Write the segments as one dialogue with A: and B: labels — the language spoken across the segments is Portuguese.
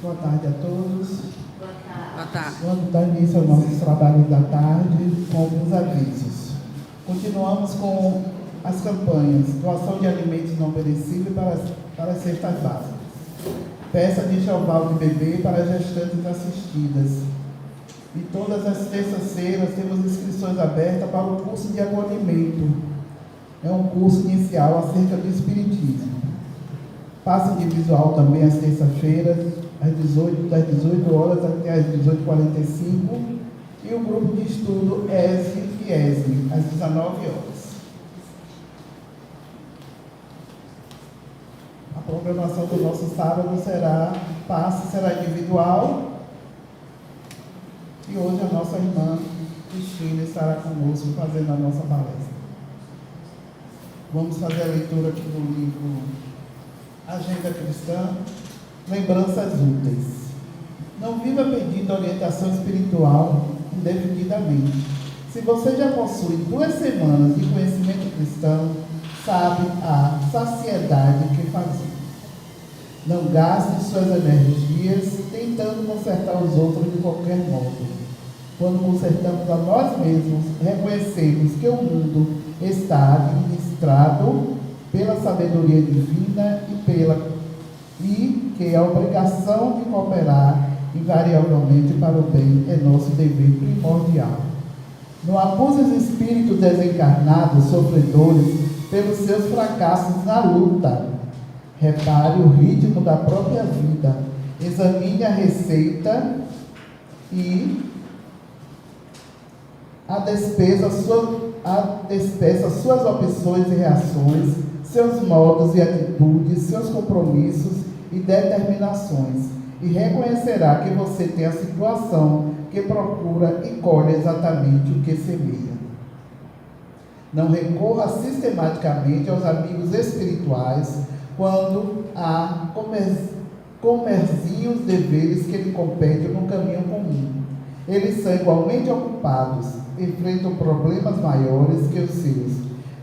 A: Boa tarde a todos.
B: Boa tarde.
A: Vamos dar início ao nosso trabalho da tarde com alguns avisos. Continuamos com as campanhas: doação de alimentos não perecíveis para as cestas básicas, peça de enxoval de bebê para gestantes assistidas. E todas as terças-feiras temos inscrições abertas para o curso de acolhimento. É um curso inicial acerca do espiritismo. Passe de visual também às terças-feiras, das 18 horas até às 18h45, e o grupo de estudo ESE e ESME, às 19 horas. A programação do nosso sábado será individual, e hoje a nossa irmã Cristina estará conosco fazendo a nossa palestra. Vamos fazer a leitura aqui do livro Agenda Cristã, Lembranças Úteis. Não viva pedindo orientação espiritual indefinidamente. Se você já possui 2 semanas de conhecimento cristão, sabe a saciedade que fazer. Não gaste suas energias tentando consertar os outros de qualquer modo. Quando consertamos a nós mesmos, reconhecemos que o mundo está administrado pela sabedoria divina e que a obrigação de cooperar invariavelmente para o bem é nosso dever primordial. Não acuse os espíritos desencarnados, sofredores, pelos seus fracassos na luta. Repare o ritmo da própria vida. Examine a receita e despeça suas opções e reações, seus modos e atitudes, seus compromissos e determinações, e reconhecerá que você tem a situação que procura e colhe exatamente o que semeia. Não recorra sistematicamente aos amigos espirituais quando há comerzinhos deveres que lhe competem no caminho comum. Eles são igualmente ocupados, enfrentam problemas maiores que os seus,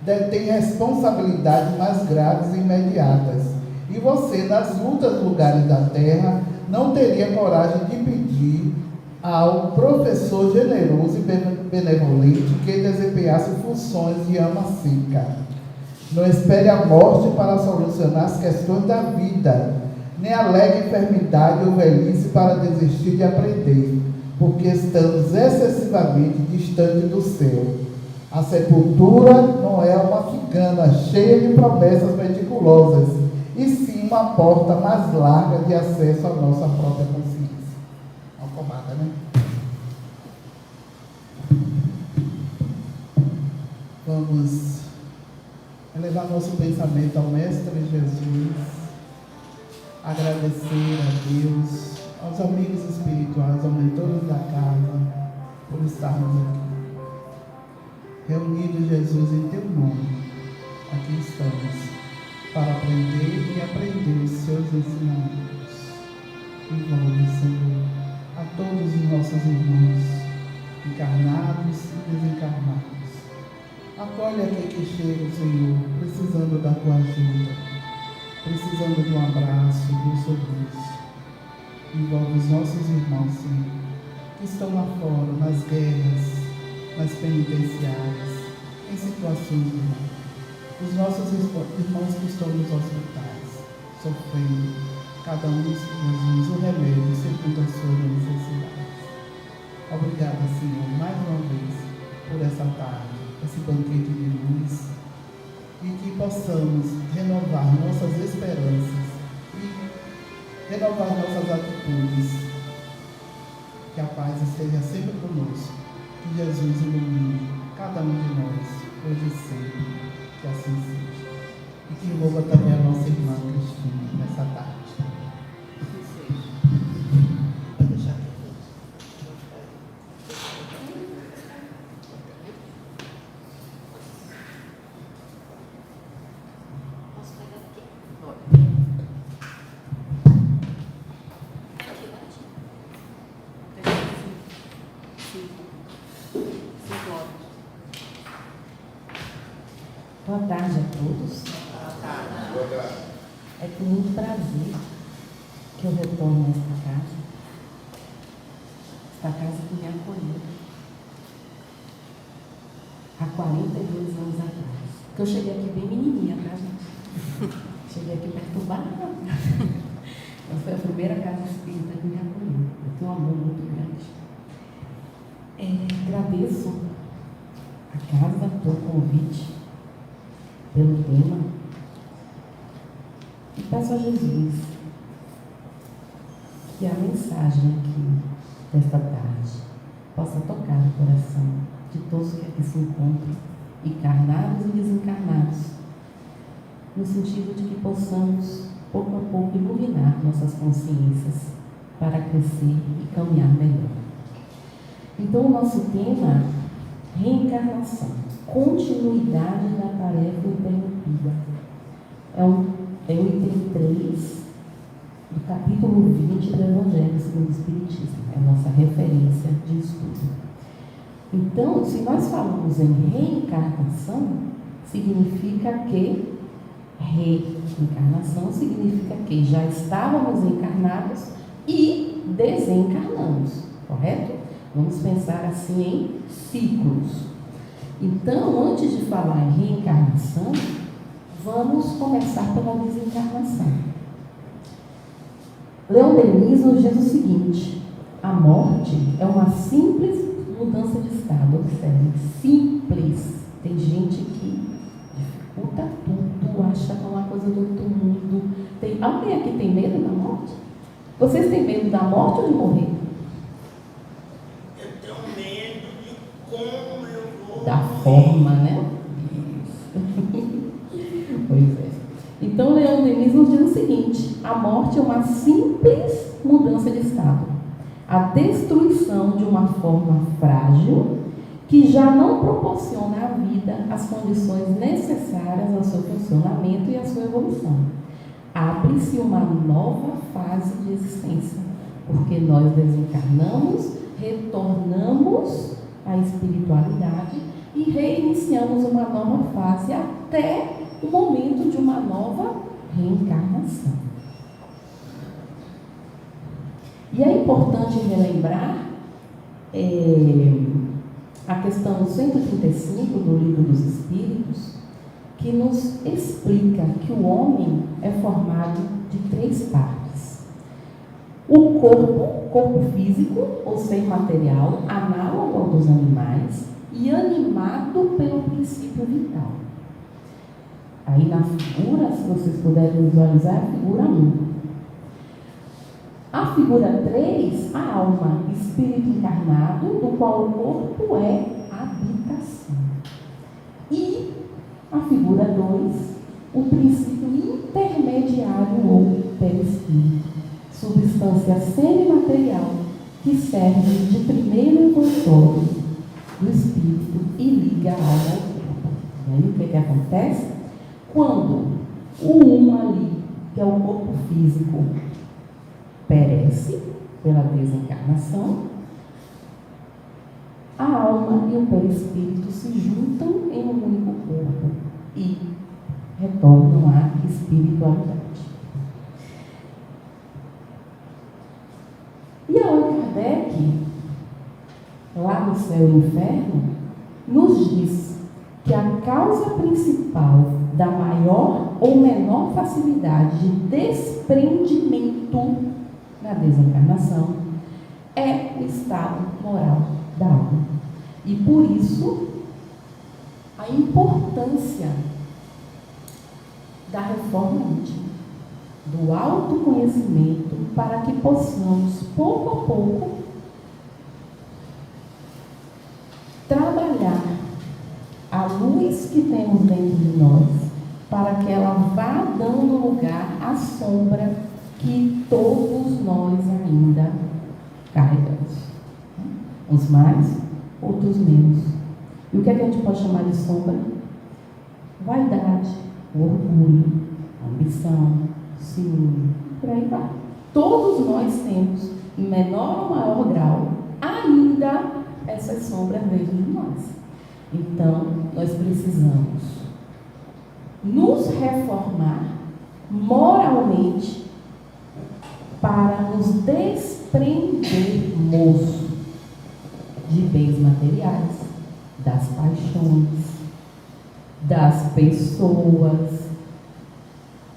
A: detêm responsabilidades mais graves e imediatas, e você, nas lutas lugares da terra, não teria coragem de pedir ao professor generoso e benevolente que desempenhasse funções de ama seca. Não espere a morte para solucionar as questões da vida, nem alegue enfermidade ou velhice para desistir de aprender, porque estamos excessivamente distante do céu. A sepultura não é uma ficana cheia de promessas meticulosas, e sim uma porta mais larga de acesso à nossa própria consciência. Uma pomada, né? Vamos elevar nosso pensamento ao Mestre Jesus, agradecer a Deus, aos amigos espirituais, aos mentores da casa, por estarmos aqui. Reunidos, Jesus, em Teu nome, aqui estamos, para aprender e aprender os Seus ensinamentos. Envolve, Senhor, a todos os nossos irmãos, encarnados e desencarnados. Acolhe aquele que chega, Senhor, precisando da Tua ajuda, precisando de um abraço, de um sorriso. Envolve os nossos irmãos, Senhor, que estão lá fora, nas guerras, nas penitenciárias, em situações de mal. Os nossos irmãos que estão nos hospitais, sofrendo, cada um dos Jesus, o remédio segundo as suas necessidades. Obrigada, Senhor, mais uma vez, por essa tarde, esse banquete de luz, e que possamos renovar nossas esperanças e renovar nossas atitudes. Que a paz esteja sempre conosco. Que Jesus ilumine cada um de nós, hoje e sempre. Que assim seja. E que envolva também a nossa irmã Cristina nessa tarde. Vai deixar aqui.
B: Posso pegar aqui?
C: Boa tarde a todos. É com muito prazer que eu retorno a esta casa que me acolheu há 42 anos atrás. Porque eu cheguei aqui bem menininha, tá, gente? Cheguei aqui perturbada. Mas foi a primeira casa espírita que me acolheu. Eu tenho um amor muito grande. Agradeço a casa pelo convite, pelo tema, e peço a Jesus que a mensagem aqui desta tarde possa tocar o coração de todos que aqui se encontram, encarnados e desencarnados, no sentido de que possamos, pouco a pouco, iluminar nossas consciências para crescer e caminhar melhor. Então, o nosso tema, reencarnação, continuidade da tarefa interrompida. É o item 3 do capítulo 20 do Evangelho segundo o Espiritismo. É a nossa referência de estudo. Então, se nós falamos em reencarnação, significa que reencarnação significa que já estávamos encarnados e desencarnamos, correto? Vamos pensar assim em ciclos. Então, antes de falar em reencarnação, vamos começar pela desencarnação. Leon Denis nos diz o seguinte: a morte é uma simples mudança de estado. Observe, simples. Tem gente que dificulta tudo, acha que é uma coisa do outro mundo. Alguém aqui tem medo da morte? Vocês têm medo da morte ou de morrer?
D: Eu tenho medo de como eu vou
C: Da
D: morrer.
C: forma, né? Isso. Pois é. Então, Leon Denis nos diz o seguinte: a morte é uma simples mudança de estado. A destruição de uma forma frágil que já não proporciona à vida as condições necessárias ao seu funcionamento e à sua evolução. Abre-se uma nova fase de existência, porque nós desencarnamos, retornamos à espiritualidade e reiniciamos uma nova fase até o momento de uma nova reencarnação. E é importante relembrar a questão 135 do Livro dos Espíritos, que nos explica que o homem é formado de 3 partes. O corpo físico, ou ser material, análogo ao dos animais, e animado pelo princípio vital. Aí na figura, se vocês puderem visualizar, a figura 1. A figura 3, a alma, espírito encarnado, do qual o corpo é habitação. E a figura 2, o princípio intermediário ou perispírito, substância semimaterial que serve de primeiro envoltório do espírito e liga a alma ao corpo. E aí o que acontece? Quando o ali, que é o corpo físico, perece pela desencarnação, a alma e o perispírito se juntam em um único corpo e retornam à espiritualidade. E Allan Kardec, lá no Céu e Inferno, nos diz que a causa principal da maior ou menor facilidade de desprendimento na desencarnação é o estado moral da alma. E por isso, a importância da reforma íntima, do autoconhecimento, para que possamos, pouco a pouco, trabalhar a luz que temos dentro de nós, para que ela vá dando lugar à sombra que todos nós ainda carregamos. Uns mais, outros menos. E o que é que a gente pode chamar de sombra? Vaidade, orgulho, ambição, ciúme, por aí vai. Todos nós temos, em menor ou maior grau, ainda essas sombras dentro de nós. Então, nós precisamos nos reformar moralmente para nos desprendermos de bens materiais, das paixões, das pessoas,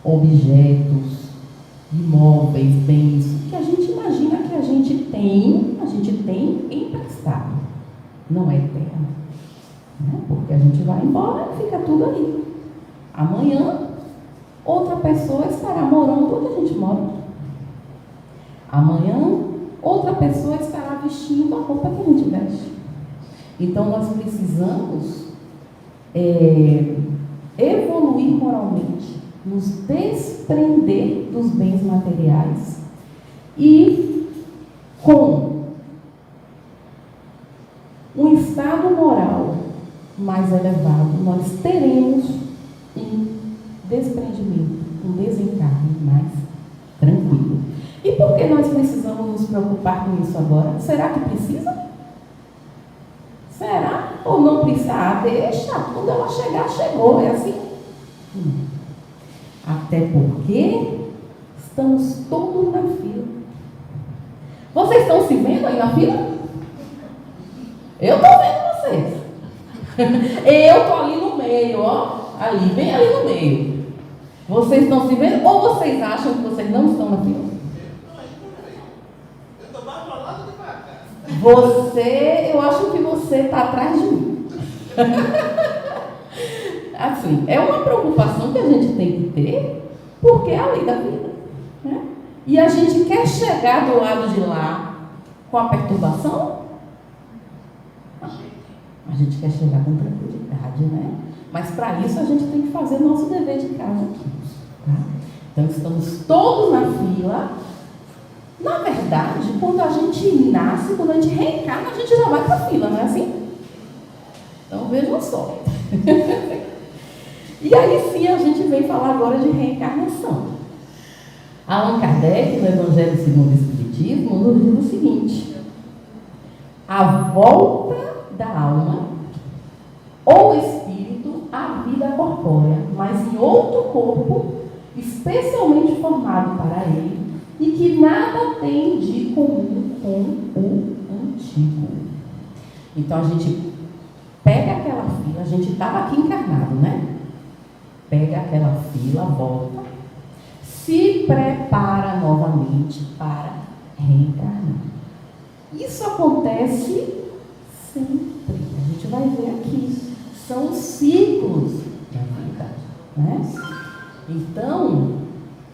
C: objetos, imóveis, bens, que a gente imagina que a gente tem emprestado. Não é eterno, né? Porque a gente vai embora e fica tudo ali. Amanhã, outra pessoa estará morando onde a gente mora. Amanhã, outra pessoa estará vestindo a roupa que a gente veste. Então, nós precisamos evoluir moralmente, nos desprender dos bens materiais e, com um estado moral mais elevado, nós teremos um desprendimento, um desencarne mais tranquilo. E por que nós precisamos nos preocupar com isso agora? Será que precisa? Será? Ou não precisa? Ah, deixa, quando ela chegar, chegou. É assim? Até porque estamos todos na fila. Vocês estão se vendo aí na fila? Eu estou vendo vocês. Eu estou ali no meio, ó. Ali, bem ali no meio. Vocês estão se vendo? Ou vocês acham que vocês não estão na fila?
D: Eu estou mais para lá do que para cá.
C: Eu acho que você está atrás de mim. Assim, é uma preocupação que a gente tem que ter, porque é a lei da vida, né? E a gente quer chegar do lado de lá com a perturbação? A gente quer chegar com tranquilidade, né? Mas para isso a gente tem que fazer nosso dever de casa aqui, tá? Então estamos todos na fila. Na verdade, quando a gente nasce, quando a gente reencarna, a gente já vai para a fila, não é assim? Então vejam só. E aí sim a gente vem falar agora de reencarnação. Allan Kardec, no Evangelho segundo o Espiritismo, nos diz o seguinte: a volta da alma ou espírito à vida corpórea, mas em outro corpo, especialmente formado para ele, e que nada tem de comum com o antigo. Então a gente pega aquela fila, a gente estava aqui encarnado, né? Pega aquela fila, volta, se prepara novamente para reencarnar. Isso acontece sempre. A gente vai ver aqui. São os ciclos da vida, né? Então,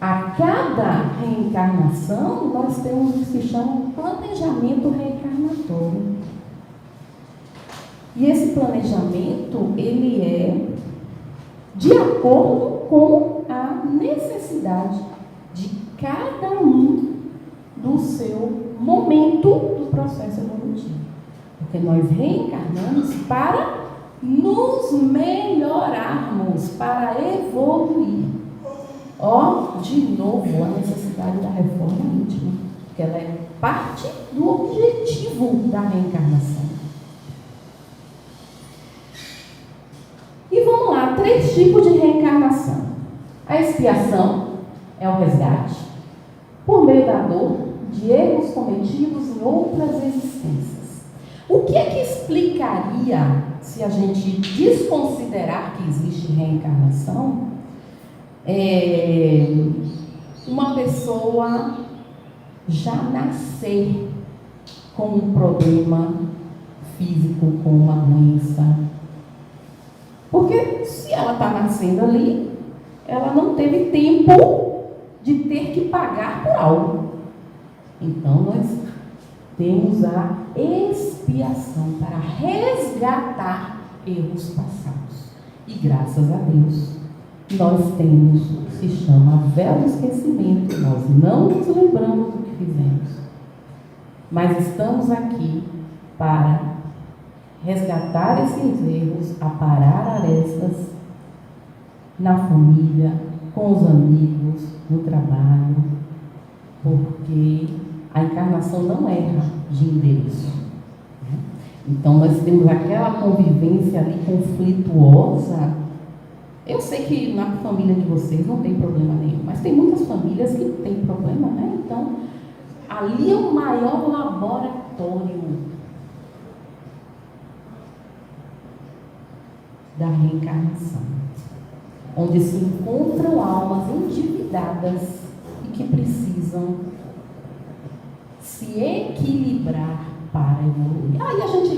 C: a cada reencarnação, nós temos o que se chama um planejamento reencarnatório. E esse planejamento, ele é de acordo com a necessidade de cada um do seu momento do processo evolutivo. Porque nós reencarnamos para nos melhorarmos, para evoluir. Ó, de novo, a necessidade da reforma íntima, porque ela é parte do objetivo da reencarnação. E vamos lá, 3 tipos de reencarnação. A expiação é o resgate, por meio da dor, de erros cometidos em outras existências. O que é que explicaria, se a gente desconsiderar que existe reencarnação, uma pessoa já nascer com um problema físico, com uma doença? Porque se ela está nascendo ali, ela não teve tempo de ter que pagar por algo. Então, nós temos a expiação para resgatar erros passados. E graças a Deus, nós temos o que se chama véu do esquecimento. Nós não nos lembramos do que fizemos. Mas estamos aqui para resgatar esses erros, aparar arestas na família, com os amigos, no trabalho, porque a encarnação não erra de endereço, né? Então nós temos aquela convivência ali conflituosa. Eu sei que na família de vocês não tem problema nenhum, mas tem muitas famílias que têm problema, né? Então Ali é o maior laboratório da reencarnação, onde se encontram almas endividadas e que precisam se equilibrar para evoluir. Aí a gente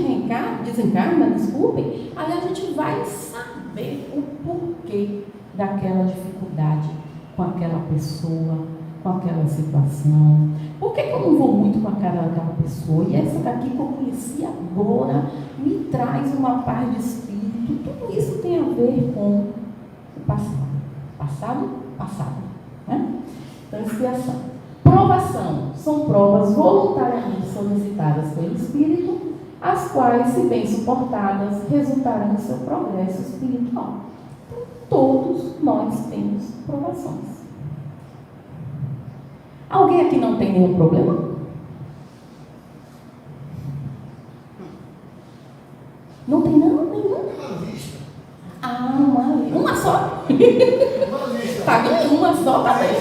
C: desencarna, desculpem, aí a gente vai saber o porquê daquela dificuldade com aquela pessoa, com aquela situação. Por que eu não vou muito com aquela pessoa? E essa daqui que eu conheci agora me traz uma paz de espírito. Tudo isso tem a ver com o passado. Passado. Né? Então, expiação. Provação. São provas voluntariamente solicitadas pelo espírito, as quais, se bem suportadas, resultarão em seu progresso espiritual. Então, todos nós temos provações. Alguém aqui não tem nenhum problema? Não tem não? Nenhum? Uma só? Tá ganhando uma só, tá bem.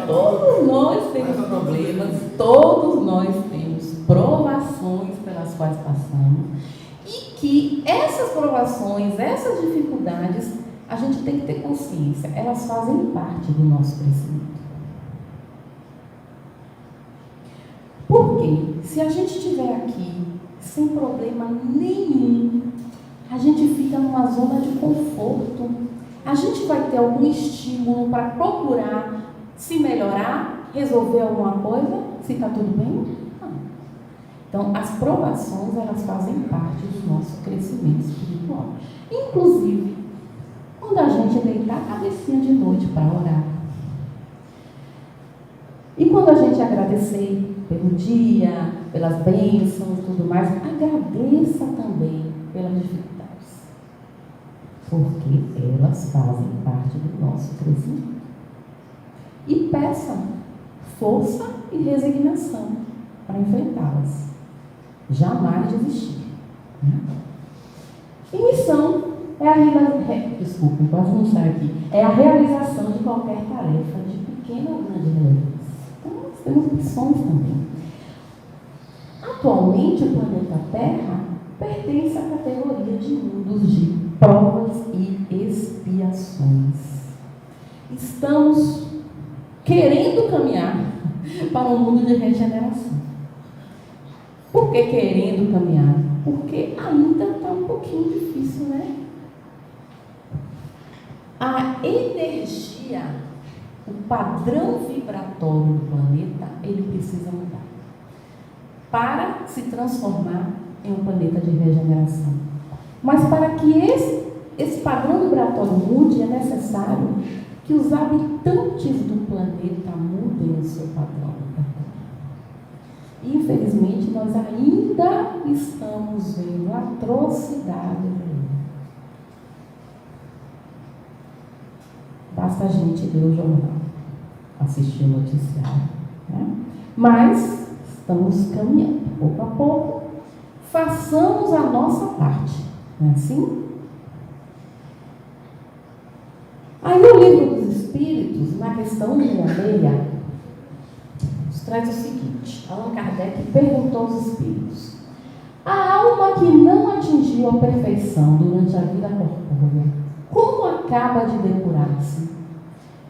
C: Todos nós temos problemas, todos nós temos provações pelas quais passamos. E que essas provações, essas dificuldades, a gente tem que ter consciência, elas fazem parte do nosso crescimento. Porque se a gente estiver aqui sem problema nenhum, a gente fica numa zona de conforto. A gente vai ter algum estímulo para procurar se melhorar, resolver alguma coisa, se está tudo bem? Não. Então, as provações, elas fazem parte do nosso crescimento espiritual. Inclusive, quando a gente deitar a cabecinha de noite para orar. E quando a gente agradecer pelo dia, pelas bênçãos e tudo mais, agradeça também pelas dificuldades. Porque elas fazem parte do nosso crescimento. E peça força e resignação para enfrentá-las. Jamais desistir. Né? E missão é a realização de qualquer tarefa, de pequena ou grande relevância. Então, nós temos missões também. Atualmente, o planeta Terra pertence à categoria de mundos de provas e expiações. Estamos querendo caminhar para um mundo de regeneração. Por que querendo caminhar? Porque ainda está um pouquinho difícil, né? A energia, o padrão vibratório do planeta, ele precisa mudar para se transformar em um planeta de regeneração. Mas para que esse padrão vibratório mude, é necessário que os habitantes do planeta mudem o seu padrão vibratório. Infelizmente, nós ainda estamos vendo atrocidades. Basta a gente ler o jornal, assistir o noticiário. Né? Mas estamos caminhando, pouco a pouco. Façamos a nossa parte. Não é assim? Aí no Livro dos Espíritos, na questão 66, nos traz o seguinte: Allan Kardec perguntou aos espíritos: a alma que não atingiu a perfeição durante a vida corpórea, como acaba de depurar-se?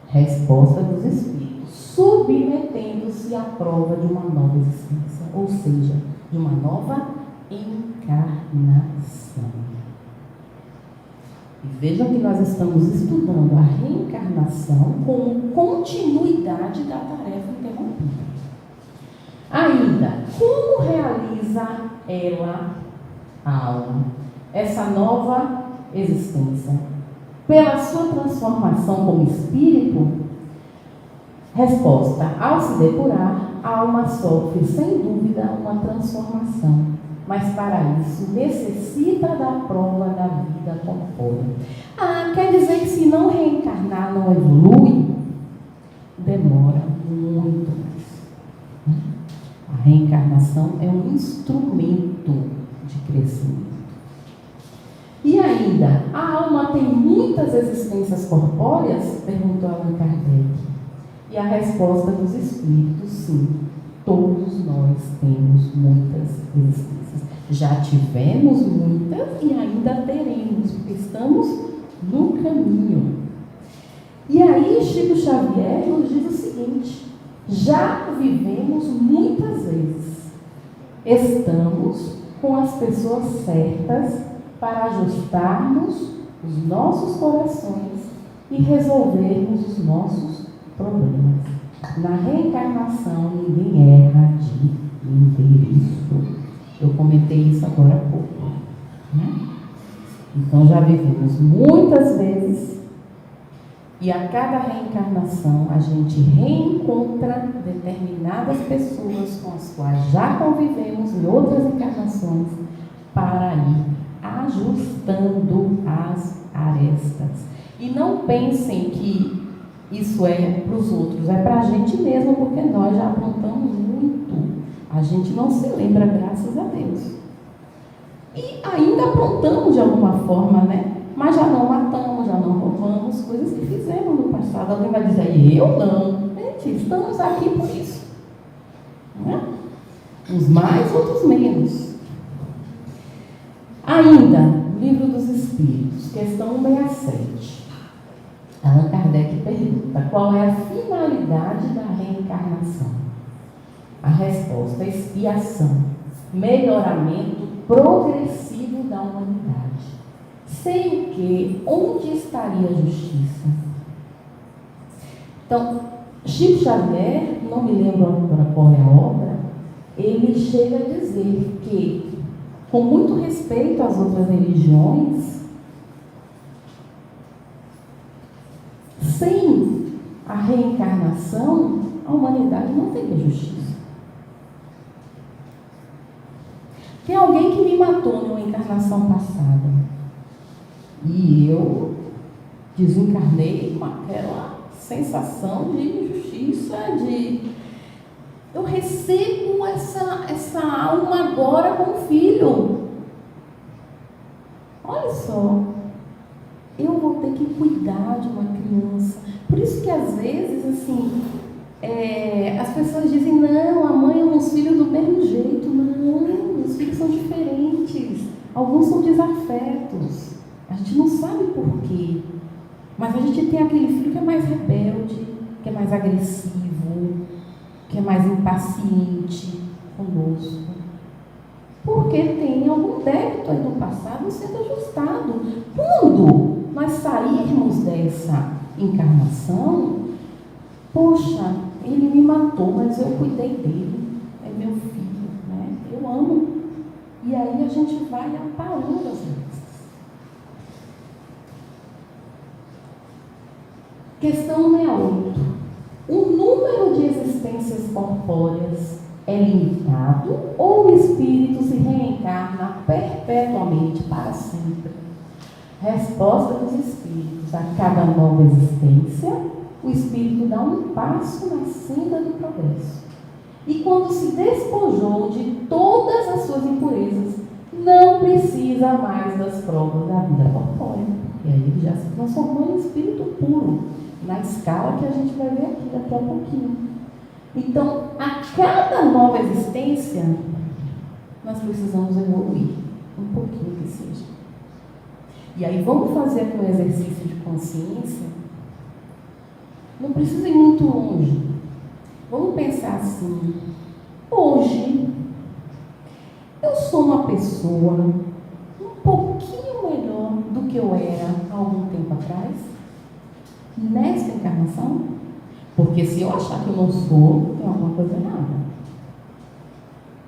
C: Resposta dos espíritos: submetendo-se à prova de uma nova existência, ou seja, de uma nova encarnação. E vejam que nós estamos estudando a reencarnação como continuidade da tarefa interrompida. Ainda, como realiza ela, a alma, essa nova existência? Pela sua transformação como espírito? Resposta: ao se depurar, a alma sofre sem dúvida uma transformação, mas para isso necessita da prova da vida corpórea. Quer dizer que se não reencarnar, não evolui? Demora muito mais. A reencarnação é um instrumento de crescimento. E ainda, a alma tem muitas existências corpóreas? Perguntou Allan Kardec. E a resposta dos espíritos, sim, todos nós temos muitas existências. Já tivemos muitas e ainda teremos, porque estamos no caminho. E aí Chico Xavier nos diz o seguinte: já vivemos muitas vezes. Estamos com as pessoas certas para ajustarmos os nossos corações e resolvermos os nossos problemas. Na reencarnação, ninguém erra de endereço. Eu comentei isso agora há pouco, né? Então já vivemos muitas vezes e a cada reencarnação a gente reencontra determinadas pessoas com as quais já convivemos em outras encarnações para ir ajustando as arestas. E não pensem que isso é para os outros, é para a gente mesmo, porque nós já aprontamos muito. A gente não se lembra, graças a Deus. E ainda aprontamos de alguma forma, né? Mas já não matamos, já não roubamos, coisas que fizemos no passado. Alguém vai dizer, eu não. Gente, estamos aqui por isso. Né? Uns mais, outros menos. Ainda, Livro dos Espíritos, questão 167. Allan Kardec pergunta, qual é a finalidade da reencarnação? A resposta é expiação, melhoramento progressivo da humanidade. Sem o que, onde estaria a justiça? Então, Chico Xavier, não me lembro agora qual é a obra, ele chega a dizer que, com muito respeito às outras religiões, sem a reencarnação, a humanidade não teria justiça. Tem alguém que me matou numa encarnação passada. E eu desencarnei com aquela sensação de injustiça, eu recebo essa alma agora como filho. Olha só, eu vou ter que cuidar de uma criança. Por isso que às vezes, assim, as pessoas dizem, não, a mãe ama os filhos do mesmo jeito. Não, os filhos são diferentes. Alguns são desafetos. A gente não sabe por quê. Mas a gente tem aquele filho que é mais rebelde, que é mais agressivo, que é mais impaciente conosco. Porque tem algum débito aí do passado sendo ajustado. Quando nós sairmos dessa encarnação, poxa, ele me matou, mas eu cuidei dele, é meu filho, né? Eu amo. E aí a gente vai aparando as coisas. Questão 68. O número de existências corpóreas é limitado ou o espírito se reencarna perpetuamente para sempre? Resposta dos espíritos: a cada nova existência, o espírito dá um passo na senda do progresso. E quando se despojou de todas as suas impurezas, não precisa mais das provas da vida corpórea, porque aí ele já se transformou em espírito puro, na escala que a gente vai ver aqui daqui a pouquinho. Então, a cada nova existência, nós precisamos evoluir, um pouquinho que seja. E aí vamos fazer aqui um exercício de consciência. Não precisa ir muito longe. Vamos pensar assim, hoje, eu sou uma pessoa um pouquinho melhor do que eu era há algum tempo atrás, nesta encarnação, porque se eu achar que eu não sou, tem alguma coisa errada.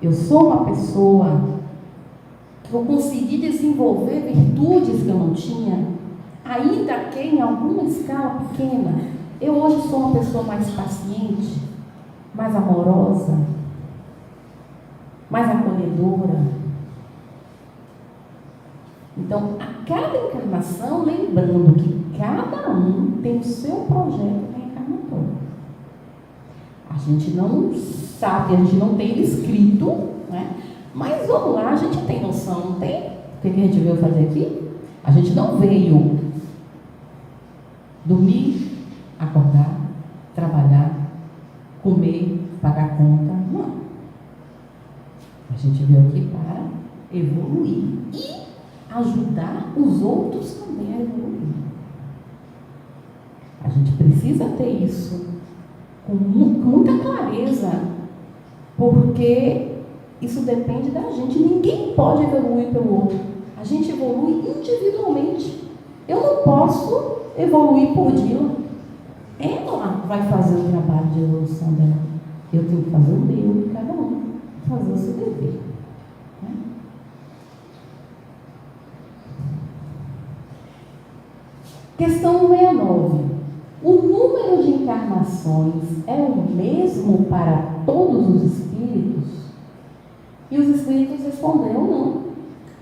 C: Eu sou uma pessoa que eu consegui desenvolver virtudes que eu não tinha, ainda que em alguma escala pequena. Eu hoje sou uma pessoa mais paciente, mais amorosa, mais acolhedora. Então, a cada encarnação, lembrando que cada um tem o seu projeto reencarnatório. A gente não sabe, a gente não tem ele escrito, né? Mas vamos lá, a gente tem noção, não tem? O que a gente veio fazer aqui? A gente não veio dormir, acordar, trabalhar, comer, pagar conta. Não. A gente veio aqui para evoluir e ajudar os outros também a evoluir. A gente precisa ter isso com muita clareza, porque isso depende da gente. Ninguém pode evoluir pelo outro. A gente evolui individualmente. Eu não posso evoluir por Dila. Ela vai fazer o trabalho de evolução dela. Eu tenho que fazer o meu e cada um fazer o seu dever. Né? Questão 69. O número de encarnações é o mesmo para todos os espíritos? E os espíritos responderam não.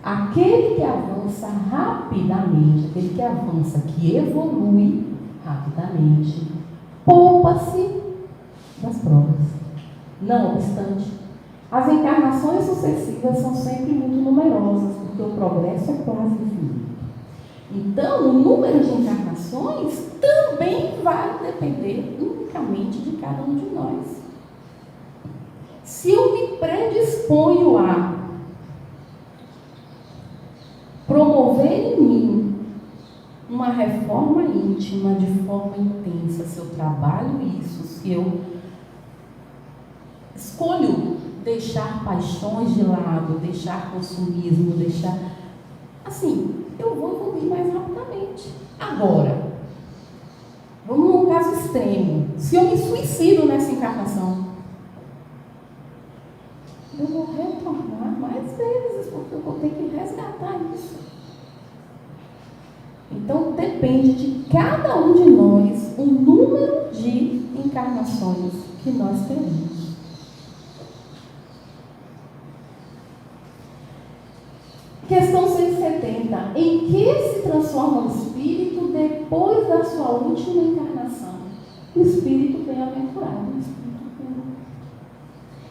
C: Aquele que avança rapidamente, aquele que avança, que evolui rapidamente, poupa-se das provas. Não obstante, as encarnações sucessivas são sempre muito numerosas, porque o progresso é quase infinito. Então, o número de encarnações também vai depender unicamente de cada um de nós. Se eu me predisponho a promover em mim uma reforma íntima de forma intensa, se eu trabalho isso, se eu escolho deixar paixões de lado, deixar consumismo, deixar... Assim, eu vou evoluir mais rapidamente. Agora, vamos num caso extremo. Se eu me suicido nessa encarnação, eu vou retornar mais vezes, porque eu vou ter que resgatar isso. Então, depende de cada um de nós o número de encarnações que nós teremos. Questão 170. Em que se transforma o espírito depois da sua última encarnação? O espírito bem-aventurado.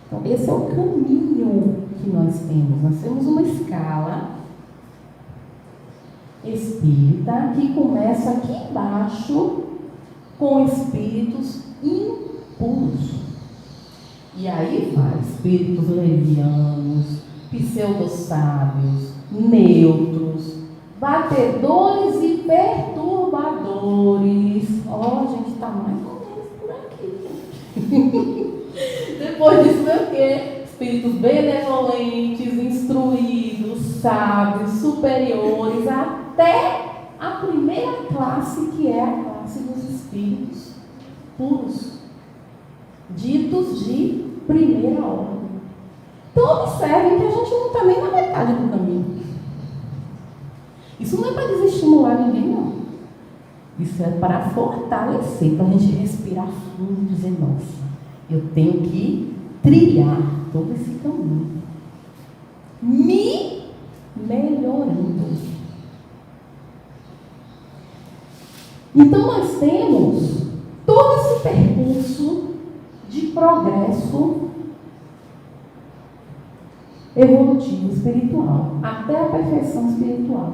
C: Então, esse é o caminho que nós temos. Nós temos uma escala espírita que começa aqui embaixo com espíritos impuros. E aí vai espíritos levianos, pseudo-sábios, neutros, batedores e perturbadores. Ó, a gente está mais ou menos por aqui. Depois disso, o quê? Espíritos benevolentes, instruídos, sábios, superiores, até a primeira classe, que é a classe dos espíritos puros, ditos de primeira ordem. Então, observem que a gente não está nem na metade do caminho. Isso não é para desestimular ninguém, não. Isso é para fortalecer, para a gente respirar fundo e dizer, nossa, eu tenho que trilhar todo esse caminho, me melhorando. Então, nós temos todo esse percurso de progresso evolutivo espiritual, até a perfeição espiritual.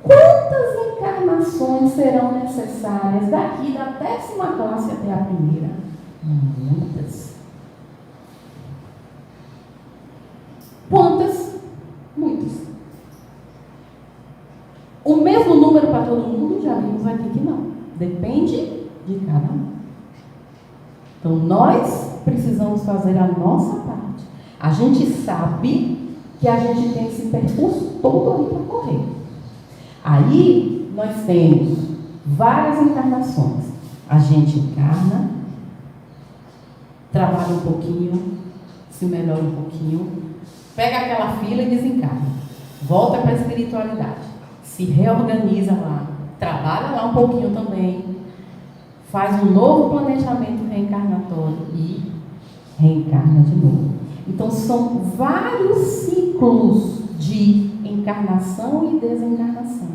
C: Quantas encarnações serão necessárias daqui da 10ª classe até a primeira? Muitas. Quantas? Muitas. O mesmo número para todo mundo? Já vimos aqui que não. Depende de cada um. Então, nós precisamos fazer a nossa parte. A gente sabe que a gente tem esse percurso todo ali para correr. Aí, nós temos várias encarnações. A gente encarna, trabalha um pouquinho, se melhora um pouquinho, pega aquela fila e desencarna. Volta para a espiritualidade. Se reorganiza lá, trabalha lá um pouquinho também, faz um novo planejamento reencarnatório e reencarna de novo. Então, são vários ciclos de encarnação e desencarnação.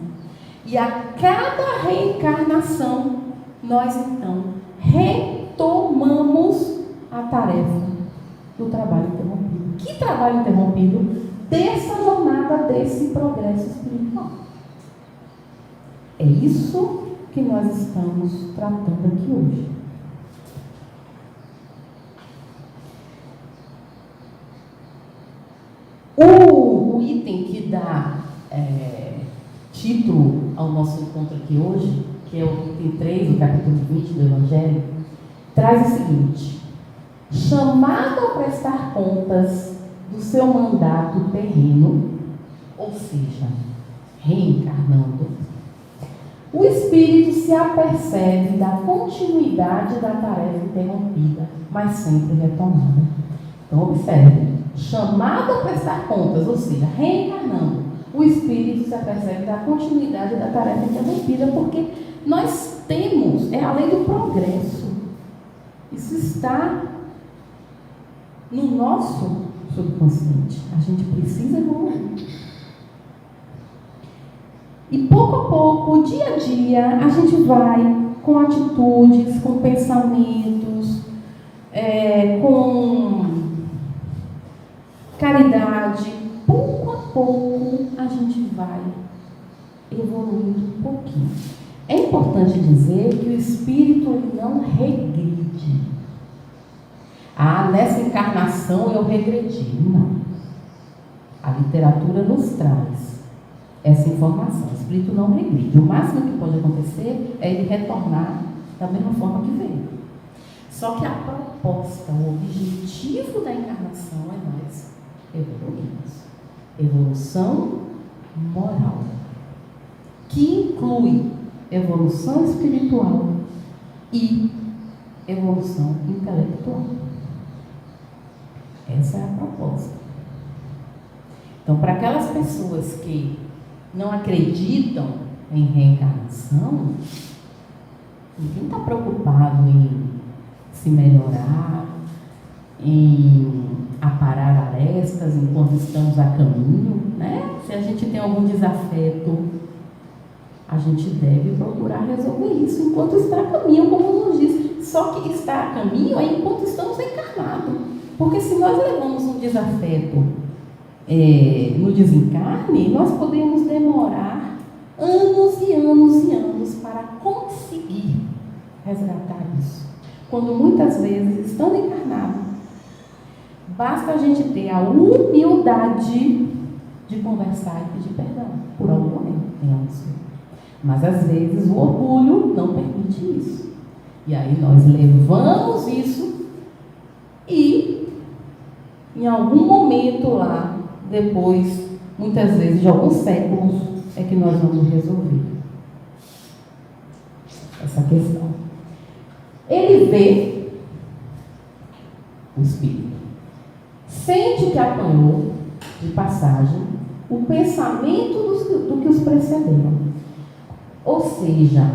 C: E a cada reencarnação, nós, então, retomamos a tarefa do trabalho interrompido. Que trabalho interrompido? Dessa jornada, desse progresso espiritual. É isso que nós estamos tratando aqui hoje. dá título ao nosso encontro aqui hoje, que é o item 3 do capítulo 20 do Evangelho, traz o seguinte: chamado a prestar contas do seu mandato terreno, ou seja, reencarnando, o espírito se apercebe da continuidade da tarefa interrompida, mas sempre retomada. Então, observe, chamado a prestar contas, ou seja, reencarnando, o espírito se apercebe da continuidade da tarefa interrompida, porque nós temos, é a lei do progresso. Isso está no nosso subconsciente. A gente precisa evoluir. E pouco a pouco, dia a dia, a gente vai com atitudes, com pensamentos, com caridade. Pouco a pouco, a gente vai evoluindo um pouquinho. É importante dizer que o espírito ele não regride. Nessa encarnação eu regredi. Não. A literatura nos traz essa informação. O espírito não regride. O máximo que pode acontecer é ele retornar da mesma forma que veio. Só que a proposta, o objetivo da encarnação é nós evoluirmos. Evolução moral, que inclui evolução espiritual e evolução intelectual. Essa é a proposta. Então, para aquelas pessoas que não acreditam em reencarnação, ninguém está preocupado em se melhorar, em aparar arestas enquanto estamos a caminho, né? Se a gente tem algum desafeto, a gente deve procurar resolver isso enquanto está a caminho, como nos diz. Só que estar a caminho é enquanto estamos encarnados. Porque se nós levamos um desafeto no desencarne, nós podemos demorar anos e anos e anos para conseguir resgatar isso. Quando muitas vezes, estando encarnado, basta a gente ter a humildade de conversar e pedir perdão por algum momento. Mas às vezes o orgulho não permite isso. E aí nós levamos isso e em algum momento lá, depois, muitas vezes de alguns séculos, é que nós vamos resolver essa questão. Ele vê o espírito, sente que apanhou de passagem o pensamento do que os precederam. Ou seja,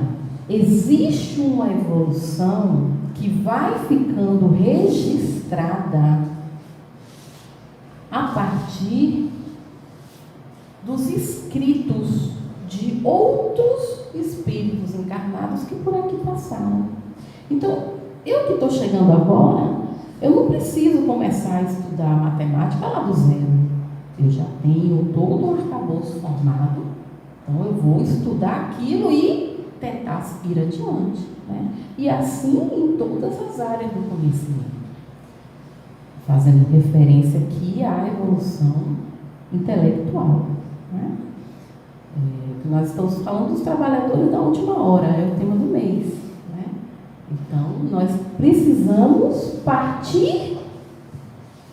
C: existe uma evolução que vai ficando registrada a partir dos escritos de outros espíritos encarnados que por aqui passaram. Então, eu que estou chegando agora, eu não preciso começar a estudar matemática lá do zero. Eu já tenho todo um arcabouço formado, então eu vou estudar aquilo e tentar seguir adiante, né? E assim em todas as áreas do conhecimento. Fazendo referência aqui à evolução intelectual, né? Nós estamos falando dos trabalhadores da última hora, é o tema do mês, né? Então, nós precisamos partir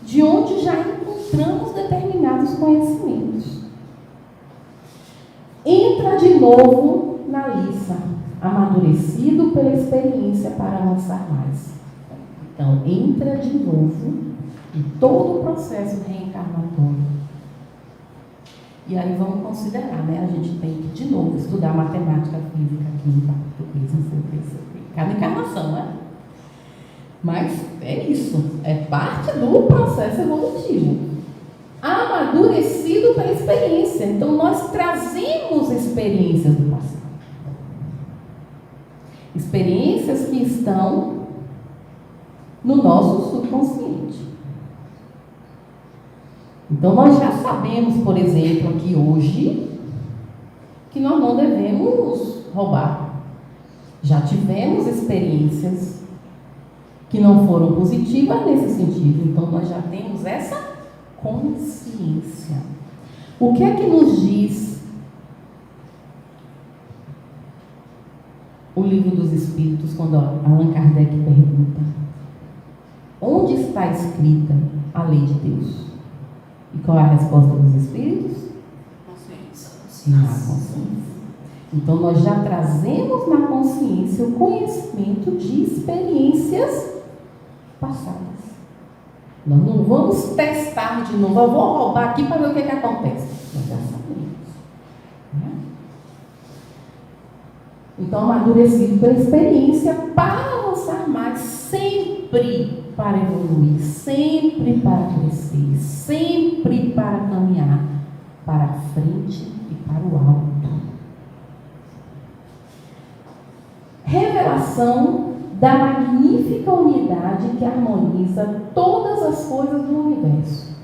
C: de onde já encontramos determinados conhecimentos. Entra de novo na liça, amadurecido pela experiência para avançar mais. Então, entra de novo em todo o processo reencarnatório. E aí vamos considerar, né? A gente tem que, de novo, estudar matemática, física, química, português, não sei o que, cada encarnação, né? Mas é isso, é parte do processo evolutivo. Amadurecido pela experiência. Então, nós trazemos experiências do passado. Experiências que estão no nosso subconsciente. Então, nós já sabemos, por exemplo, aqui hoje, que nós não devemos roubar. Já tivemos experiências que não foram positivas nesse sentido. Então, nós já temos essa consciência. O que é que nos diz o Livro dos Espíritos quando Allan Kardec pergunta: onde está escrita a lei de Deus? E qual é a resposta dos Espíritos? Na consciência. Então, nós já trazemos na consciência o conhecimento de experiências passadas. Nós não vamos testar de novo. Eu vou roubar aqui para ver o que acontece. Nós já sabemos. Né? Então, amadurecido pela experiência para avançar mais, sempre para evoluir, sempre para crescer, sempre para caminhar para a frente e para o alto. Revelação da magnífica unidade que harmoniza todas as coisas do universo.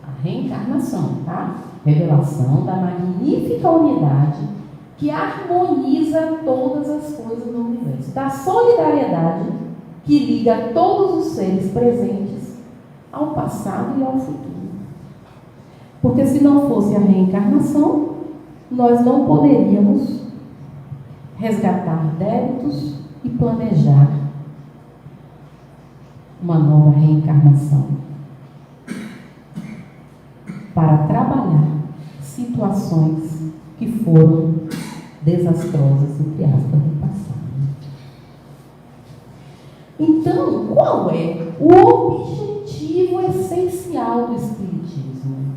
C: A reencarnação, tá? Revelação da magnífica unidade que harmoniza todas as coisas do universo. Da solidariedade que liga todos os seres presentes ao passado e ao futuro. Porque se não fosse a reencarnação, nós não poderíamos resgatar débitos e planejar uma nova reencarnação para trabalhar situações que foram desastrosas, entre aspas, no passado. Então, qual é o objetivo essencial do Espiritismo?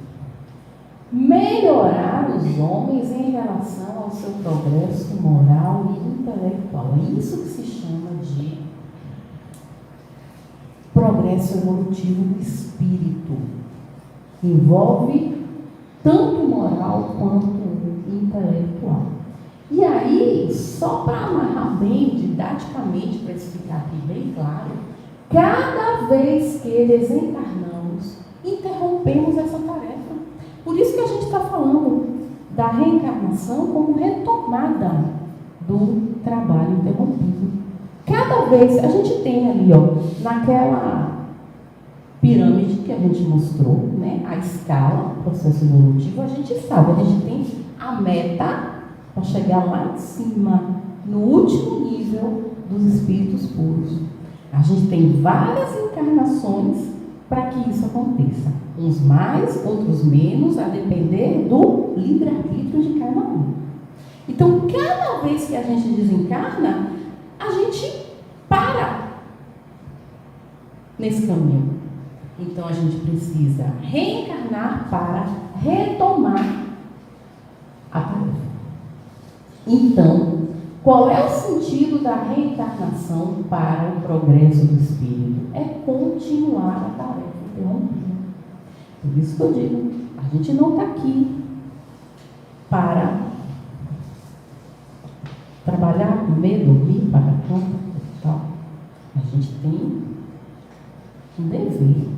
C: Melhorar os homens em relação ao seu progresso moral e intelectual. É isso que se chama de progresso evolutivo do espírito. Envolve tanto moral quanto intelectual. E aí, só para amarrar bem, didaticamente, para explicar aqui bem claro, cada vez que desencarnamos, interrompemos essa tarefa. Por isso que a gente está falando da reencarnação como retomada do trabalho interrompido. Cada vez, a gente tem ali, ó, naquela pirâmide que a gente mostrou, né, a escala, o processo evolutivo, a gente sabe, a gente tem a meta para chegar lá em cima, no último nível dos espíritos puros. A gente tem várias encarnações para que isso aconteça. Uns mais, outros menos, a depender do livre-arbítrio de cada um. Então, cada vez que a gente desencarna, a gente para nesse caminho. Então, a gente precisa reencarnar para retomar a tarefa. Então, qual é o sentido da reencarnação para o progresso do espírito? É continuar a tarefa interrompida. Por isso que eu digo, a gente não está aqui para trabalhar, comer, dormir, pagar conta e tal. A gente tem um dever.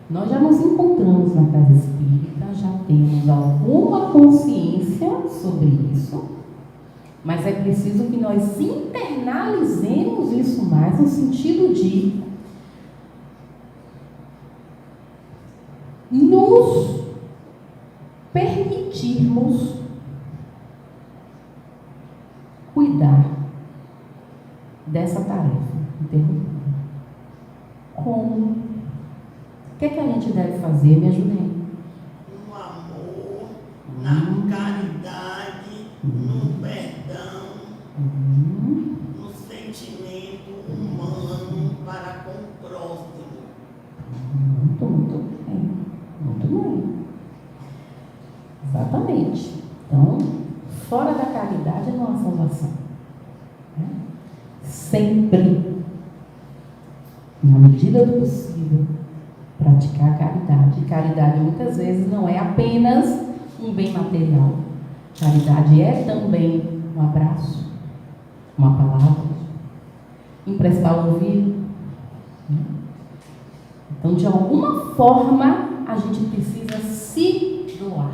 C: Nós já nos encontramos na casa espírita, já temos alguma consciência sobre isso, mas é preciso que nós internalizemos isso mais no sentido de nos permitirmos cuidar dessa tarefa interrompida. Como? O que é que a gente deve fazer? Me ajudem.
D: No amor, na caridade, no perdão, no sentimento humano para com o próximo.
C: Muito bem. Muito bem. Exatamente. Então, fora da caridade não há salvação. Né? Sempre, na medida do possível, praticar a caridade. E caridade muitas vezes não é apenas um bem material. Caridade é também um abraço, uma palavra, emprestar o ouvido. Então, de alguma forma, a gente precisa se doar.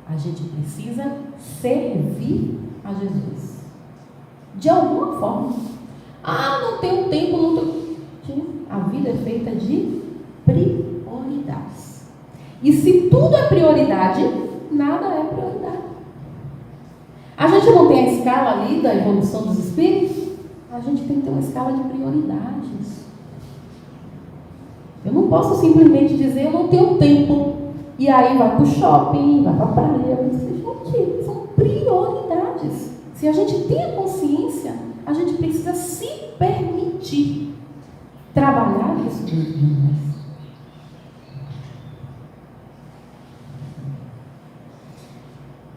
C: A gente precisa servir a Jesus. De alguma forma. Ah, não tenho tempo, não tenho... A vida é feita de prioridades. E se tudo é prioridade, nada é prioridade. A gente não tem a escala ali da evolução dos espíritos? A gente tem que ter uma escala de prioridades. Eu não posso simplesmente dizer eu não tenho tempo. E aí vai para o shopping, vai para a praia. Gente, são prioridades. Se a gente tem a consciência, a gente precisa se permitir trabalhar isso dentro de nós.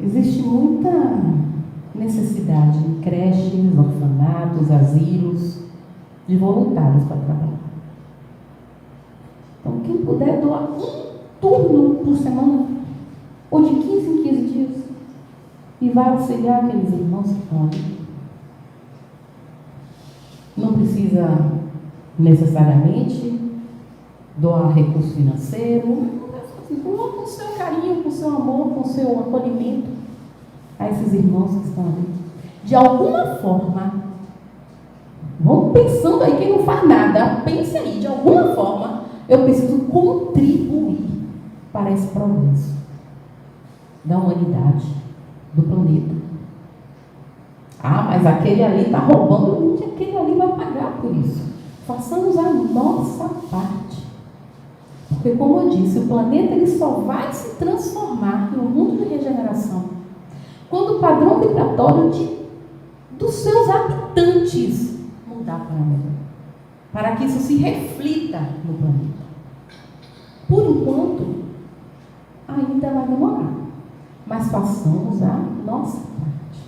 C: Existe muita necessidade em creches, orfanatos, asilos, de voluntários para trabalhar. Então, quem puder doar um turno por semana, ou de 15 em 15 dias, e vai auxiliar aqueles irmãos que estão ali. Não precisa necessariamente doar recurso financeiro, doa com o seu carinho, com o seu amor, com o seu acolhimento a esses irmãos que estão ali. De alguma forma, vamos pensando aí, quem não faz nada, pense aí, de alguma forma, eu preciso contribuir para esse progresso da humanidade, do planeta. Ah, mas aquele ali está roubando, aquele ali vai pagar por isso. Façamos a nossa parte. Porque, como eu disse, o planeta ele só vai se transformar em um mundo de regeneração quando o padrão vibratório dos seus habitantes mudar para melhor, para que isso se reflita no planeta. Por enquanto, ainda vai demorar, mas façamos a nossa parte.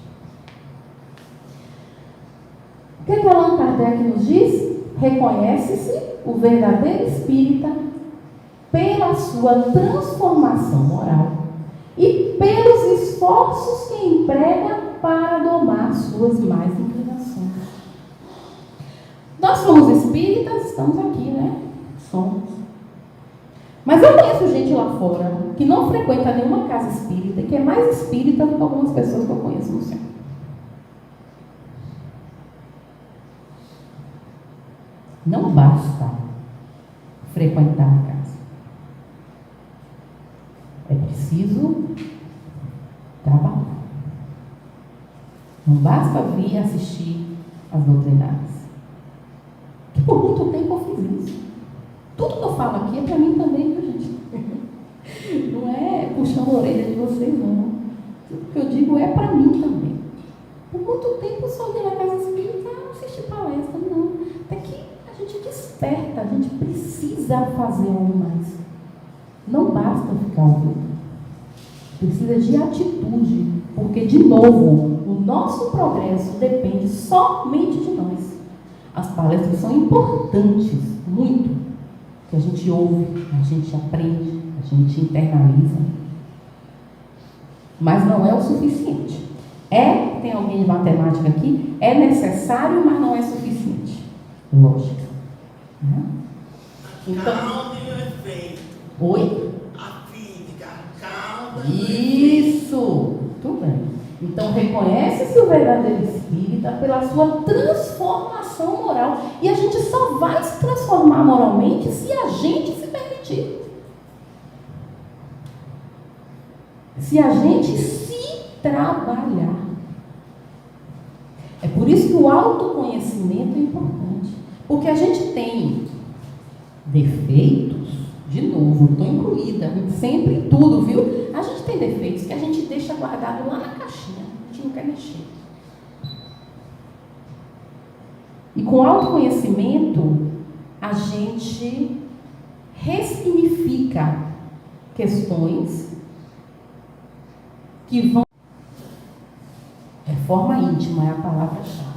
C: O que Allan Kardec nos diz? Reconhece-se o verdadeiro espírita pela sua transformação moral e pelos esforços que emprega para domar suas más inclinações. Nós somos espíritas, estamos aqui, né? Somos. Mas eu conheço gente lá fora que não frequenta nenhuma casa espírita e que é mais espírita do que algumas pessoas que eu conheço no centro. Não basta frequentar a casa. É preciso trabalhar. Não basta vir assistir às doutrinárias. Que por muito tempo eu fiz isso. Tudo que eu falo aqui é para mim também, viu, gente? Não é puxando a orelha de vocês, não. Tudo que eu digo é para mim também. Por muito tempo eu só ia na casa espírita assistir palestra, não. Até que a gente desperta, a gente precisa fazer algo mais. Não basta ficar ouvindo. Precisa de atitude, porque, de novo, o nosso progresso depende somente de nós. As palestras são importantes, muito, que a gente ouve, a gente aprende, a gente internaliza, mas não é o suficiente. Tem alguém de matemática aqui? É necessário, mas não é suficiente. Lógica.
D: Então, causa e o efeito.
C: Oi?
D: A física, a causa.
C: Isso! Muito bem. Então, reconhece-se o verdadeiro espírita pela sua transformação moral. E a gente só vai se transformar moralmente se a gente se permitir. Se a gente se trabalhar. É por isso que o autoconhecimento é importante. Porque a gente tem defeitos, de novo, estou incluída, sempre em tudo, viu? A gente tem defeitos que a gente deixa guardado lá na caixinha, a gente não quer mexer. E com autoconhecimento, a gente ressignifica questões que vão... Reforma íntima é a palavra-chave.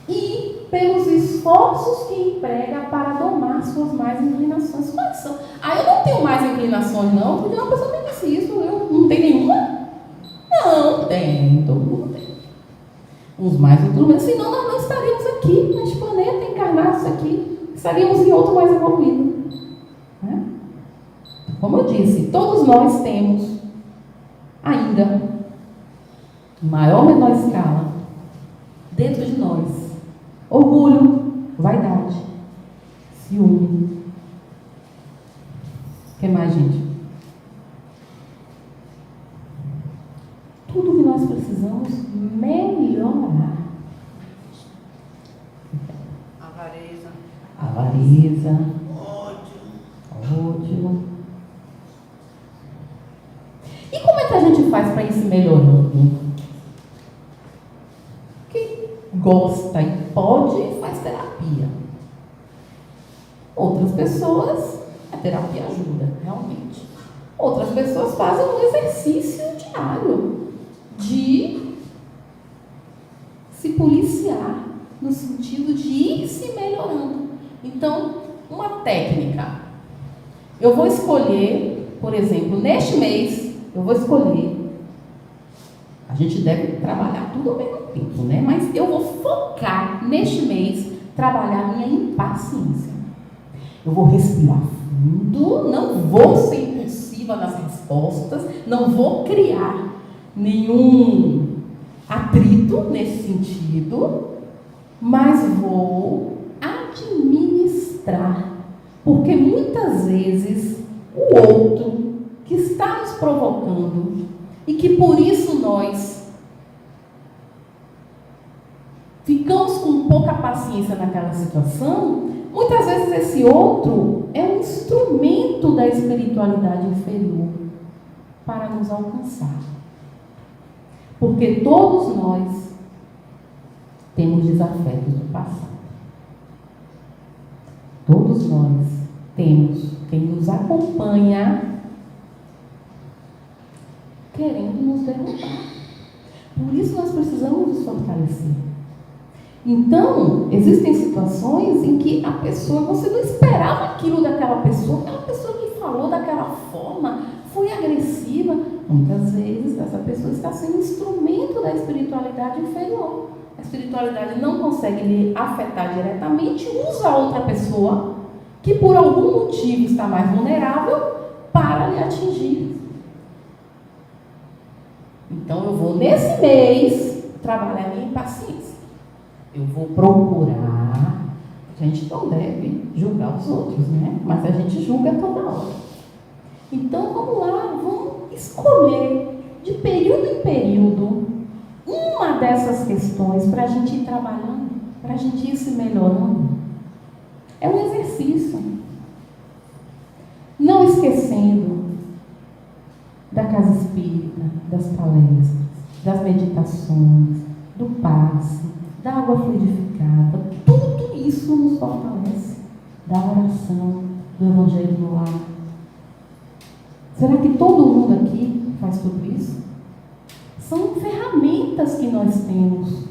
C: E pelos esforços que emprega para domar suas más inclinações. Quais são? Eu não tenho mais inclinações, não. Porque uma pessoa me disse isso, eu não tenho nenhuma? Não, tem, todo mundo tem. Uns mais, outros menos. Senão nós não estaríamos aqui, neste planeta, encarnados aqui. Estaríamos em outro mais evoluído. Né? Como eu disse, todos nós temos ainda, em maior ou menor escala, dentro de nós, orgulho, vaidade, ciúme. O que mais, gente? tudo que nós precisamos melhorar. Avareza, ódio. E como é que a gente faz para ir se melhorando? Quem gosta e pode, faz terapia. Outras pessoas, a terapia ajuda, realmente. Outras pessoas fazem um exercício diário de se policiar, no sentido de ir se melhorando. Então, uma técnica. Eu vou escolher, por exemplo, neste mês, eu vou escolher. A gente deve trabalhar tudo ao mesmo tempo, né? Mas eu vou focar neste mês, trabalhar minha impaciência. Eu vou respirar fundo, não vou ser impulsiva nas respostas, não vou criar nenhum atrito nesse sentido, mas vou administrar, porque muitas vezes o outro que está nos provocando e que por isso nós ficamos com pouca paciência naquela situação, muitas vezes esse outro é um instrumento da espiritualidade inferior para nos alcançar. Porque todos nós temos desafetos do passado. Todos nós temos quem nos acompanha querendo nos derrubar. Por isso nós precisamos nos fortalecer. Então, existem situações em que a pessoa, você não esperava aquilo daquela pessoa que falou daquela forma, foi agressiva. Muitas vezes essa pessoa está sendo instrumento da espiritualidade inferior. A espiritualidade não consegue lhe afetar diretamente, usa outra pessoa que por algum motivo está mais vulnerável para lhe atingir. Então eu vou nesse mês trabalhar minha impaciência. Eu vou procurar. A gente não deve julgar os outros, né? Mas a gente julga toda hora. Então vamos lá, vamos escolher de período em período uma dessas questões para a gente ir trabalhando, para a gente ir se melhorando. É um exercício. Não esquecendo da casa espírita, das palestras, das meditações, do passe, da água fluidificada. Tudo isso nos fortalece. Da oração, do Evangelho no lar. Será que todo mundo aqui faz tudo isso? São ferramentas que nós temos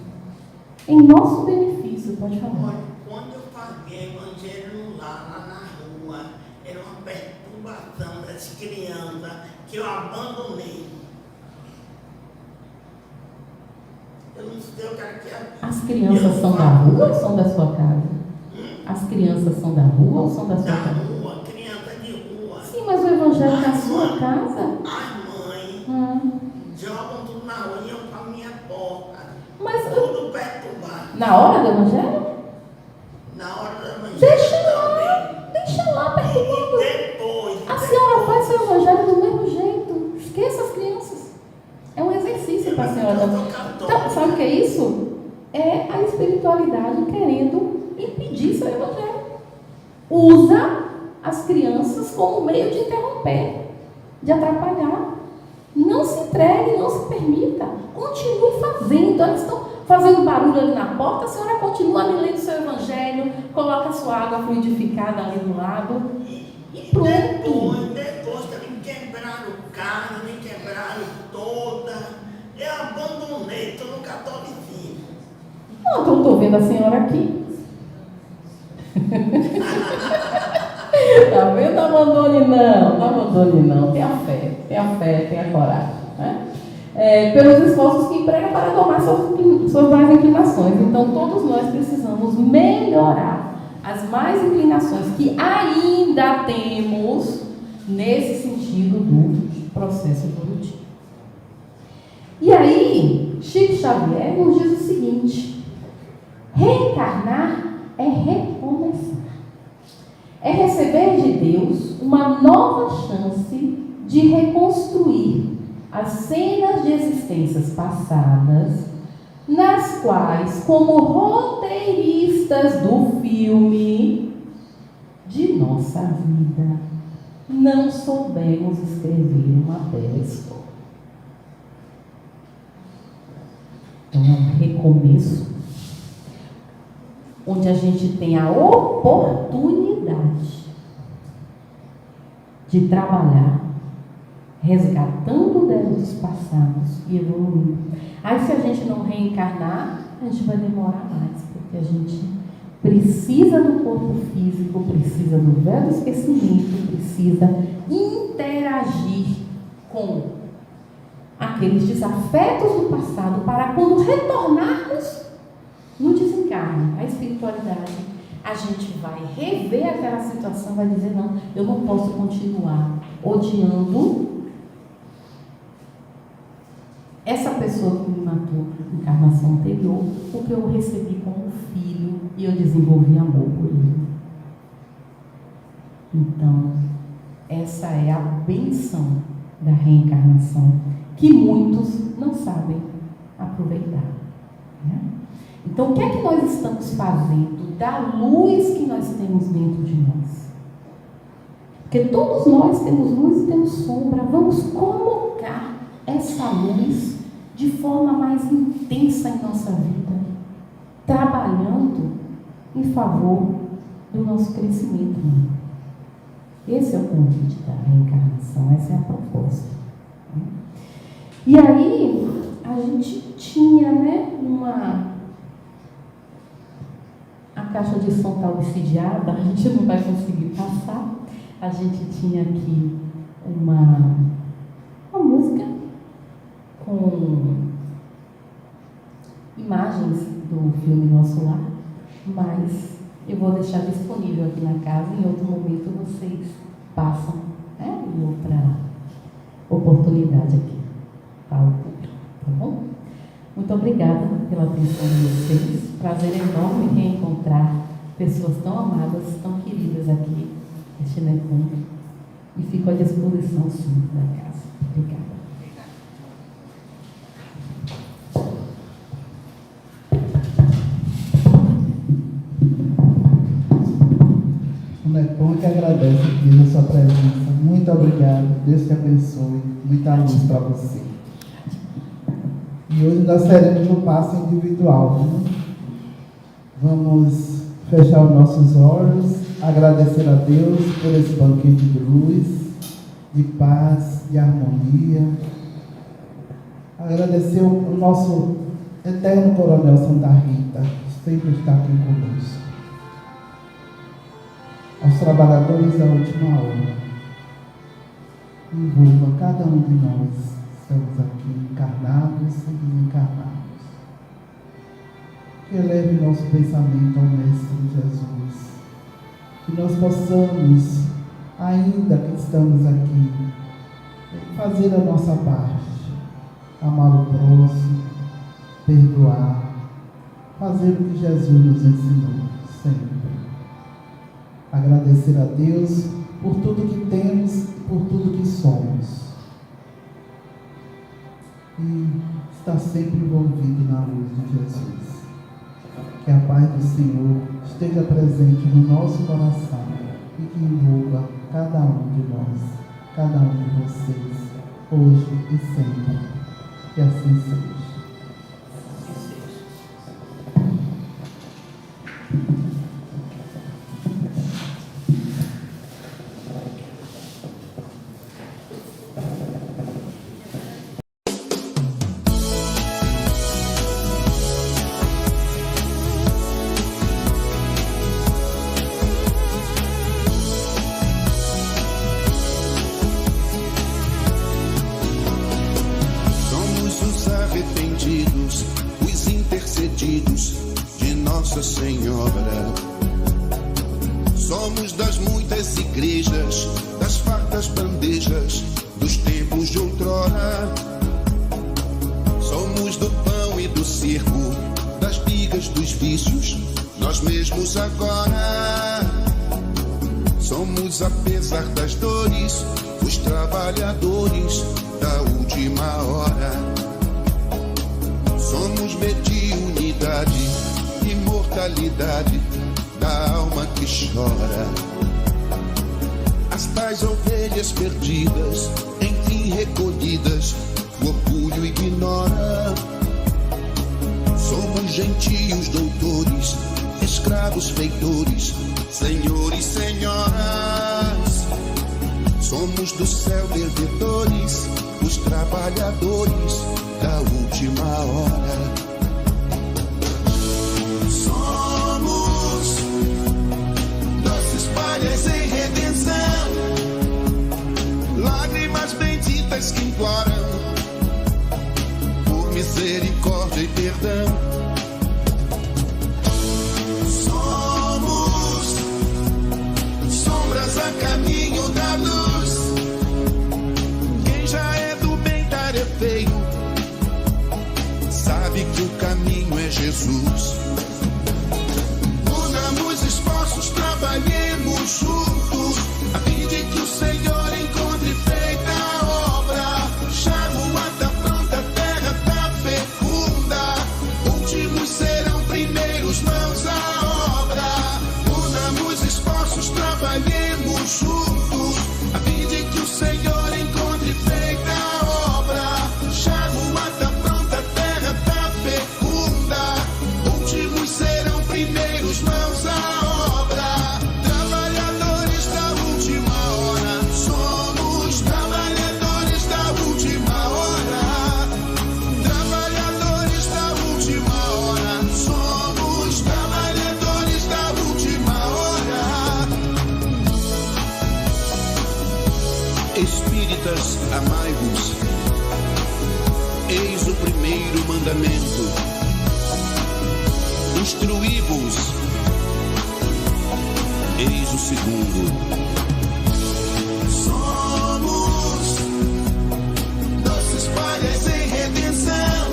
C: em nosso benefício, pode falar.
D: Olha, quando eu fazia Evangelho lá na rua, era uma perturbação das crianças que eu abandonei. Eu não sei o que era que era.
C: As crianças são da rua ou são da sua casa? As crianças são da rua ou são da sua casa?
D: Da rua, criança de rua.
C: Sim, mas o Evangelho é na sua casa?
D: As mães jogam tudo na rua e eu com a minha porta.
C: Mas
D: tudo perturbado.
C: na hora do Evangelho?
D: Na hora do Evangelho
C: Deixa lá perturbando.
D: E depois.
C: A senhora faz seu Evangelho do mesmo jeito. Esqueça as crianças. É um exercício para a senhora. Então, sabe o que é isso? É a espiritualidade querendo impedir seu Evangelho. Usa as crianças como meio de interromper, de atrapalhar. Não se entregue, não se permita. Continue fazendo. Elas estão fazendo barulho ali na porta, a senhora continua ali lendo seu Evangelho, coloca a sua água fluidificada ali do lado e pronto.
D: Depois também quebraram casa, me quebraram toda. Eu abandonei, estou no catolicismo.
C: Não, então estou vendo a senhora aqui. Tá vendo? Não abandone não. Tenha fé, tenha coragem. Né? Pelos esforços que emprega para tomar suas mais inclinações. Então, todos nós precisamos melhorar as mais inclinações que ainda temos nesse sentido do processo evolutivo. E aí, Chico Xavier nos diz o seguinte: reencarnar é recomeçar. É receber de Deus uma nova chance de reconstruir as cenas de existências passadas, nas quais, como roteiristas do filme de nossa vida, não soubemos escrever uma bela história. Então é um recomeço, onde a gente tem a oportunidade de trabalhar, resgatando débitos passados e evoluindo. Aí, se a gente não reencarnar, a gente vai demorar mais, porque a gente precisa do corpo físico, precisa do velho esquecimento, precisa interagir com aqueles desafetos do passado para, quando retornarmos no desencarne, a espiritualidade, a gente vai rever aquela situação, vai dizer: não, eu não posso continuar odiando essa pessoa que me matou na encarnação anterior, porque eu o recebi como filho e eu desenvolvi amor por ele. Então, essa é a bênção da reencarnação, que muitos não sabem aproveitar, né? Então, o que é que nós estamos fazendo da luz que nós temos dentro de nós? Porque todos nós temos luz e temos sombra. Vamos colocar essa luz de forma mais intensa em nossa vida, trabalhando em favor do nosso crescimento humano. Esse é o convite da reencarnação, essa é a proposta. E aí, a gente tinha, a caixa de som está obsidiada, a gente não vai conseguir passar. A gente tinha aqui uma música com imagens do filme Nosso Lar, mas eu vou deixar disponível aqui na casa. Em outro momento vocês passam, em outra oportunidade aqui para o público, tá bom? Muito obrigada pela atenção de vocês. Prazer enorme reencontrar pessoas tão amadas, tão queridas aqui neste Nepom. E fico à disposição, sim, da casa. Obrigada.
A: O Nepom que agradece aqui a sua presença. Muito obrigado. Deus te abençoe. Muita luz para você. E hoje nós teremos um passo individual, né? Vamos fechar os nossos olhos, agradecer a Deus por esse banquete de luz, de paz, de harmonia. Agradecer o nosso eterno Coronel Santa Rita, que sempre está aqui conosco. Aos trabalhadores da última hora, envolva cada um de nós. Estamos aqui encarnados e desencarnados. Que eleve nosso pensamento ao Mestre Jesus. Que nós possamos, ainda que estamos aqui, fazer a nossa parte. Amar o próximo, perdoar, fazer o que Jesus nos ensinou sempre. Agradecer a Deus por tudo que temos e por tudo que somos. E está sempre envolvido na luz de Jesus. Que a paz do Senhor esteja presente no nosso coração e que envolva cada um de nós, cada um de vocês, hoje e sempre. Que assim seja.
E: De Nossa Senhora, somos das muitas igrejas, das fartas bandejas, dos tempos de outrora. Somos do pão e do circo, das bigas, dos vícios, nós mesmos agora. Somos, apesar das dores, os trabalhadores da última hora. Somos mediunidade, imortalidade da alma que chora. As tais ovelhas perdidas, enfim recolhidas, o orgulho ignora. Somos gentios doutores, escravos feitores, senhores, senhoras. Somos do céu devedores, os trabalhadores da última hora. Somos doces palhas em redenção, lágrimas benditas que imploram por misericórdia e perdão. Somos sombras a caminho da luz. Quem já é do bem tarefeiro sabe que o caminho é Jesus. Unamos esforços, trabalhemos juntos, a fim de que o Senhor encontre feita a obra. Charrua tá pronta, terra tá fecunda, últimos serão primeiros, mãos à obra. Unamos esforços, trabalhemos juntos, a fim de que o Senhor encontre feita a obra. Charrua tá pronta, terra tá fecunda, últimos serão primeiros, mãos à obra. Trabalhadores da última hora, somos trabalhadores da última hora. Trabalhadores da última hora, somos trabalhadores da última hora. Espíritas, amai-vos. Eis o primeiro mandamento. Instruí-vos. Eis o segundo. Somos doces palhas em redenção,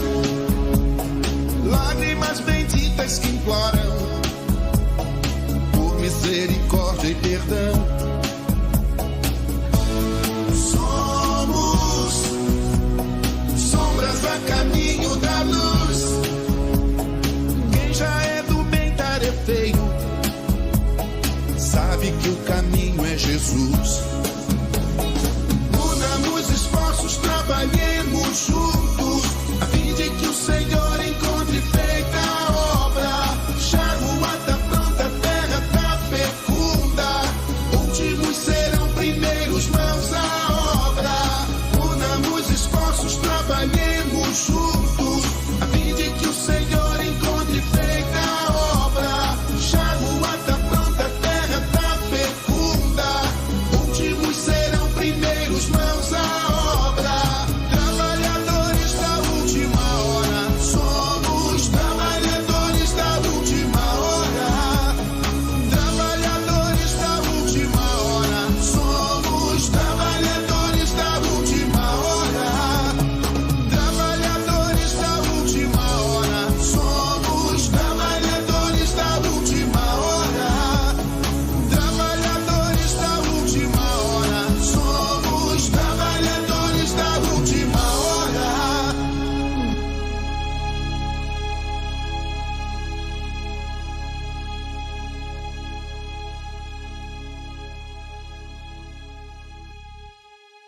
E: lágrimas benditas que imploram por misericórdia e perdão. Somos sombras a caminho da luz. Quem já é do bem tarefeiro sabe que o caminho é Jesus. Unamos esforços, trabalhemos juntos, a fim de que o Senhor encontre feita a obra. Charrua tá pronta, terra tá fecunda, últimos serão primeiros, mãos à obra. Unamos esforços, trabalhemos juntos,